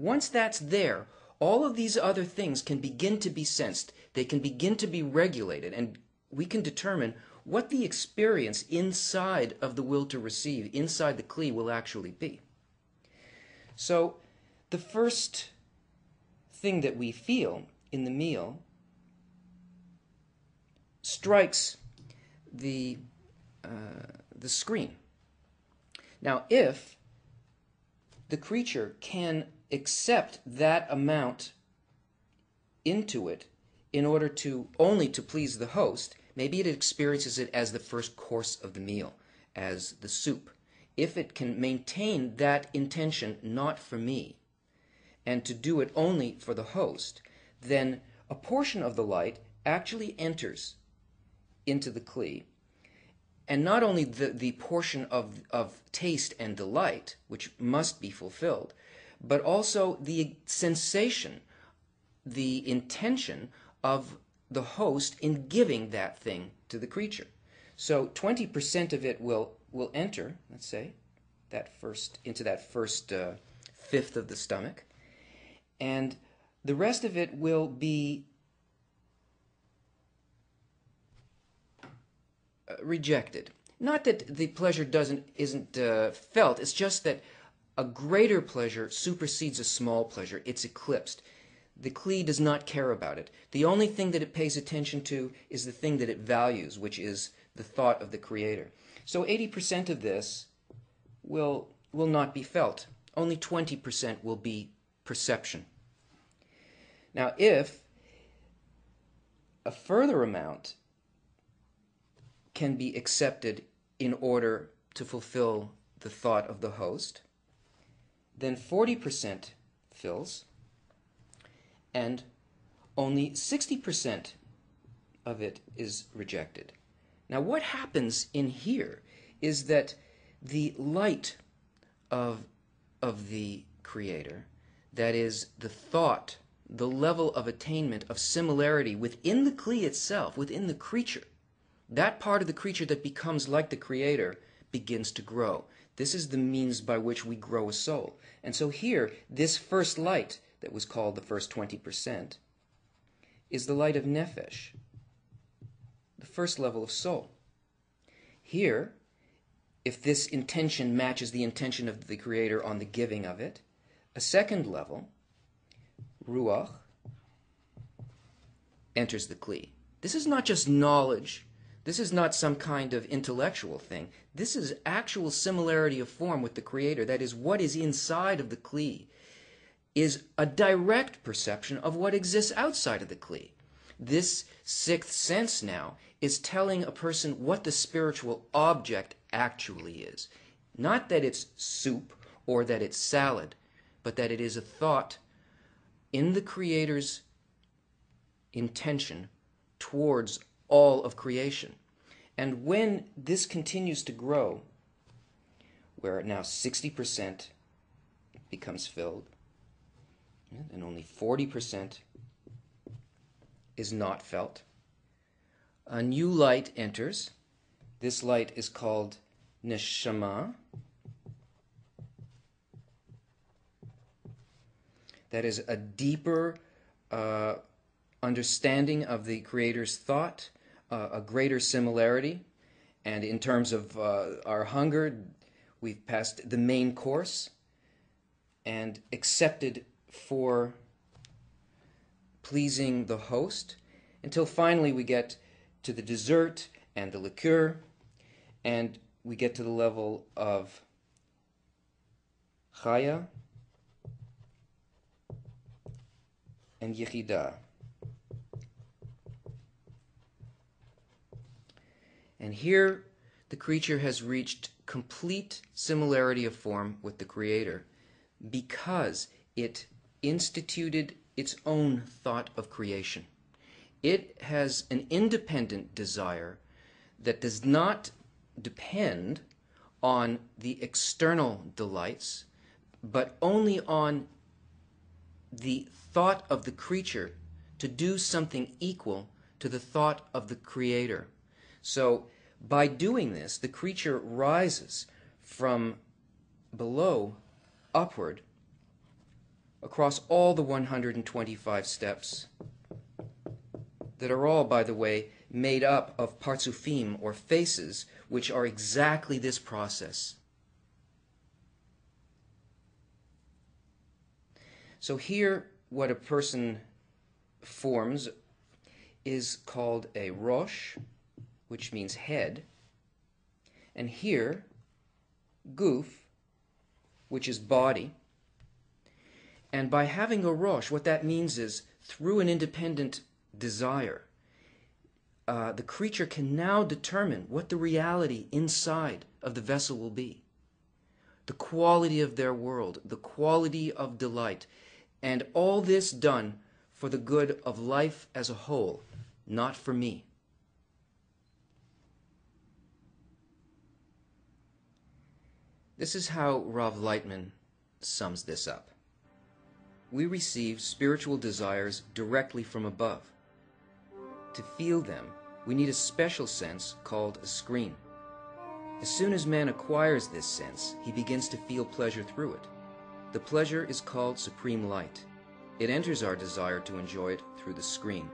Once that's there, all of these other things can begin to be sensed. They can begin to be regulated, and we can determine what the experience inside of the will to receive, inside the Kli, will actually be. So the first thing that we feel in the meal strikes the screen. Now, if the creature can accept that amount into it in order to only to please the host, maybe it experiences it as the first course of the meal, as the soup. If it can maintain that intention, not for me, and to do it only for the host, then a portion of the light actually enters into the Kli. And not only the portion of taste and delight, which must be fulfilled, but also the sensation, the intention of the host in giving that thing to the creature. So 20% of it will enter, let's say, into that first fifth of the stomach, and the rest of it will be rejected. Not that the pleasure isn't felt, it's just that a greater pleasure supersedes a small pleasure. It's eclipsed. The Kli does not care about it. The only thing that it pays attention to is the thing that it values, which is the thought of the Creator. So 80% of this will not be felt. Only 20% will be perception. Now, if a further amount can be accepted in order to fulfill the thought of the host, then 40% fills, and only 60% of it is rejected. Now, what happens in here is that the light of the Creator, that is the thought, the level of attainment of similarity within the Kli itself, within the creature, that part of the creature that becomes like the Creator begins to grow. This is the means by which we grow a soul. And so here, this first light that was called the first 20% is the light of Nefesh, the first level of soul. Here, if this intention matches the intention of the Creator on the giving of it, a second level, Ruach, enters the Kli. This is not just knowledge. This is not some kind of intellectual thing. This is actual similarity of form with the Creator. That is, what is inside of the Kli is a direct perception of what exists outside of the Kli. This sixth sense now is telling a person what the spiritual object actually is. Not that it's soup or that it's salad, but that it is a thought in the Creator's intention towards all of creation. And when this continues to grow, where now 60% becomes filled, and only 40% is not felt, a new light enters. This light is called Neshama. That is a deeper understanding of the Creator's thought, a greater similarity. And in terms of our hunger, we've passed the main course and accepted for pleasing the host, until finally we get to the dessert and the liqueur, and we get to the level of Chaya and Yechidah. And here the creature has reached complete similarity of form with the Creator because it instituted its own thought of creation. It has an independent desire that does not depend on the external delights, but only on the thought of the creature to do something equal to the thought of the Creator. So by doing this, the creature rises from below upward across all the 125 steps that are all, by the way, made up of partsufim, or faces, which are exactly this process. So here, what a person forms is called a rosh, which means head, and here, guf, which is body. And by having a rosh, what that means is, through an independent desire, the creature can now determine what the reality inside of the vessel will be. The quality of their world, the quality of delight, and all this done for the good of life as a whole, not for me. This is how Rav Lightman sums this up. We receive spiritual desires directly from above. To feel them, we need a special sense called a screen. As soon as man acquires this sense, he begins to feel pleasure through it. The pleasure is called supreme light. It enters our desire to enjoy it through the screen.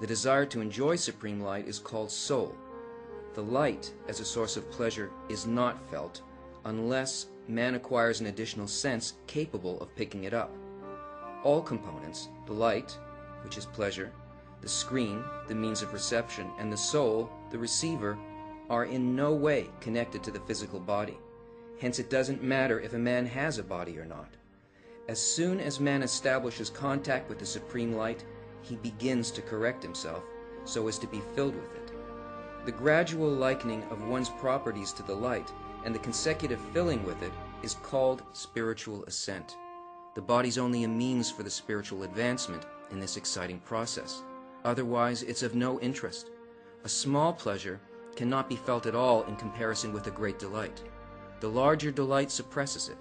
The desire to enjoy supreme light is called soul. The light, as a source of pleasure, is not felt unless man acquires an additional sense capable of picking it up. All components, the light, which is pleasure, the screen, the means of reception, and the soul, the receiver, are in no way connected to the physical body. Hence it doesn't matter if a man has a body or not. As soon as man establishes contact with the supreme light, he begins to correct himself so as to be filled with it. The gradual likening of one's properties to the light and the consecutive filling with it is called spiritual ascent. The body's only a means for the spiritual advancement in this exciting process. Otherwise, it's of no interest. A small pleasure cannot be felt at all in comparison with a great delight. The larger delight suppresses it.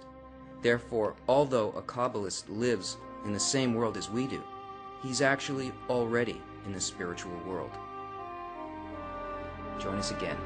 Therefore, although a Kabbalist lives in the same world as we do, he's actually already in the spiritual world. Join us again.